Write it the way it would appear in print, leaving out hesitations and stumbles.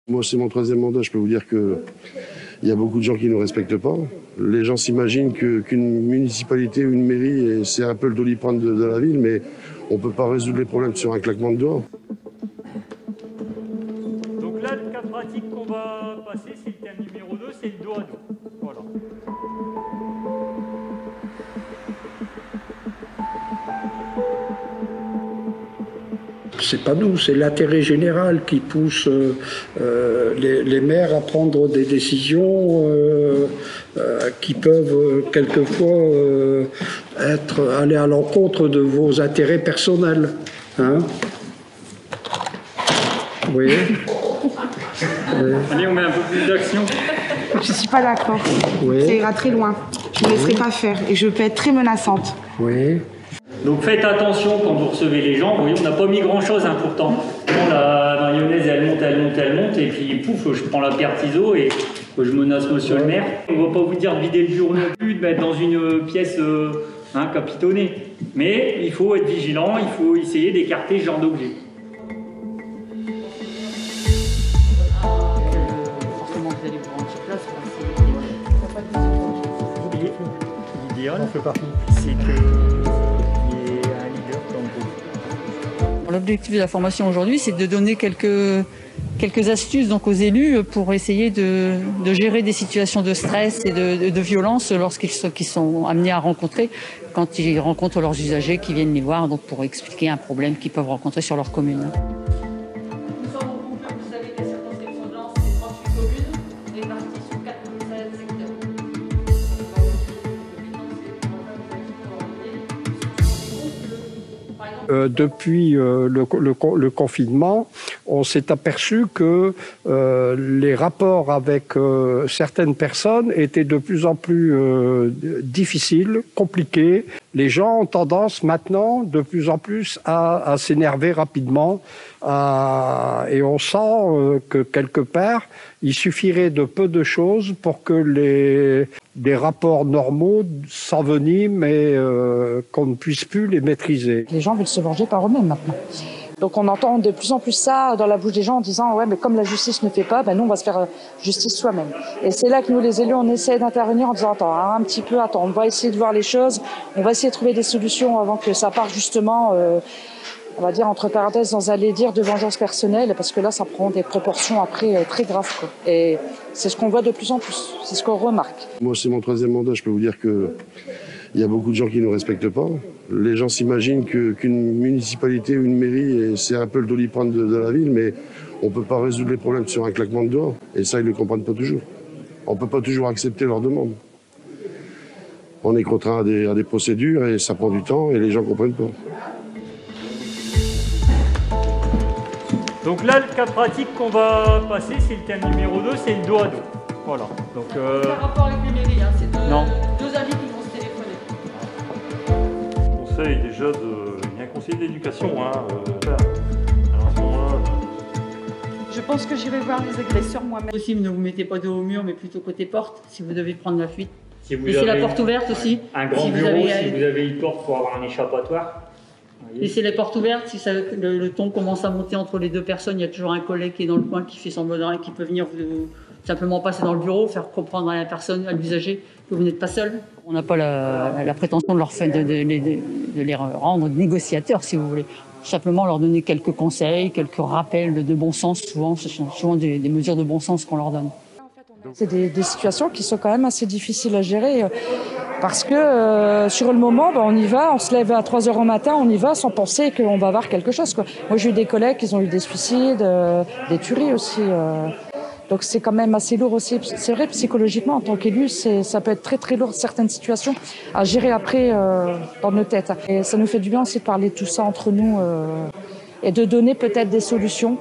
Moi, c'est mon 13e mandat. Je peux vous dire qu'il y a beaucoup de gens qui ne nous respectent pas. Les gens s'imaginent qu'une municipalité ou une mairie, c'est un peu le Doliprane de la ville, mais on ne peut pas résoudre les problèmes sur un claquement de doigts. Donc là, le cas pratique qu'on va passer, c'est le thème numéro 2, c'est le dos à dos. Voilà. C'est pas nous, c'est l'intérêt général qui pousse les maires à prendre des décisions qui peuvent quelquefois aller à l'encontre de vos intérêts personnels. Hein? Oui. Allez, on met un peu plus d'action. Je ne suis pas d'accord. Oui. Ça ira très loin. Je ne me laisserai pas faire et je peux être très menaçante. Oui. Donc faites attention quand vous recevez les gens. Vous voyez, on n'a pas mis grand-chose pourtant. Bon, la mayonnaise, elle monte, et puis pouf, je prends la pierre ciseau et je menace monsieur le maire. On ne va pas vous dire de vider le bureau non plus, de mettre dans une pièce capitonnée. Mais il faut être vigilant, il faut essayer d'écarter ce genre d'objet. Forcément, vous allez vous rendre sur place pour essayer. L'idéal, c'est que l'objectif de la formation aujourd'hui, c'est de donner quelques astuces donc aux élus pour essayer de gérer des situations de stress et de violence lorsqu'ils sont amenés à rencontrer, quand ils rencontrent leurs usagers qui viennent les voir, donc pour expliquer un problème qu'ils peuvent rencontrer sur leur commune. Nous sommes regroupés, vous savez, des circonscriptions de Lens, c'est 38 communes, réparties sur 4 secteurs. Depuis le confinement, on s'est aperçu que les rapports avec certaines personnes étaient de plus en plus difficiles, compliqués. Les gens ont tendance maintenant de plus en plus à s'énerver rapidement et on sent que quelque part, il suffirait de peu de choses pour que les rapports normaux s'enveniment et qu'on ne puisse plus les maîtriser. Les gens veulent se venger par eux-mêmes maintenant. Donc on entend de plus en plus ça dans la bouche des gens en disant « ouais, mais comme la justice ne fait pas, nous on va se faire justice soi-même ». Et c'est là que nous les élus, on essaie d'intervenir en disant « attends, un petit peu, on va essayer de voir les choses, on va essayer de trouver des solutions avant que ça parte justement… on va dire entre parenthèses dans un dire de vengeance personnelle, parce que là ça prend des proportions après très graves, quoi. Et c'est ce qu'on voit de plus en plus, c'est ce qu'on remarque. Moi, c'est mon 13e mandat. Je peux vous dire qu'il y a beaucoup de gens qui ne nous respectent pas. Les gens s'imaginent qu'une municipalité ou une mairie, c'est un peu le Doliprane de la ville, mais on ne peut pas résoudre les problèmes sur un claquement de doigts. Et ça, ils ne le comprennent pas toujours. On ne peut pas toujours accepter leurs demandes. On est contraint à des procédures et ça prend du temps et les gens ne comprennent pas. Donc là, le cas pratique qu'on va passer, c'est le thème numéro 2, c'est le dos à dos. Voilà. Donc, Par rapport avec les mairies, c'est deux amis qui vont se téléphoner. Conseil déjà il y a un conseil d'éducation. Alors à ce moment-là, Je pense que j'irai voir les agresseurs moi-même. Possible, ne vous mettez pas dos au mur, mais plutôt côté porte, si vous devez prendre la fuite. si vous Laissez avez la porte ouverte aussi. un grand bureau, si vous avez une porte pour avoir un échappatoire. Laissez les portes ouvertes, si le ton commence à monter entre les deux personnes, il y a toujours un collègue qui est dans le coin, qui fait semblant de rien, qui peut venir simplement passer dans le bureau, faire comprendre à la personne, à l'usager, que vous n'êtes pas seul. On n'a pas la prétention de les rendre négociateurs, si vous voulez. Simplement leur donner quelques conseils, quelques rappels de bon sens. Souvent, ce sont souvent des mesures de bon sens qu'on leur donne. C'est des situations qui sont quand même assez difficiles à gérer parce que sur le moment, on y va, on se lève à 3 heures au matin, on y va sans penser qu'on va avoir quelque chose, quoi. Moi, j'ai eu des collègues qui ont eu des suicides, des tueries aussi. Donc c'est quand même assez lourd aussi. C'est vrai, psychologiquement, en tant qu'élu, ça peut être très très lourd, certaines situations, à gérer après dans nos têtes. Et ça nous fait du bien aussi de parler de tout ça entre nous et de donner peut-être des solutions.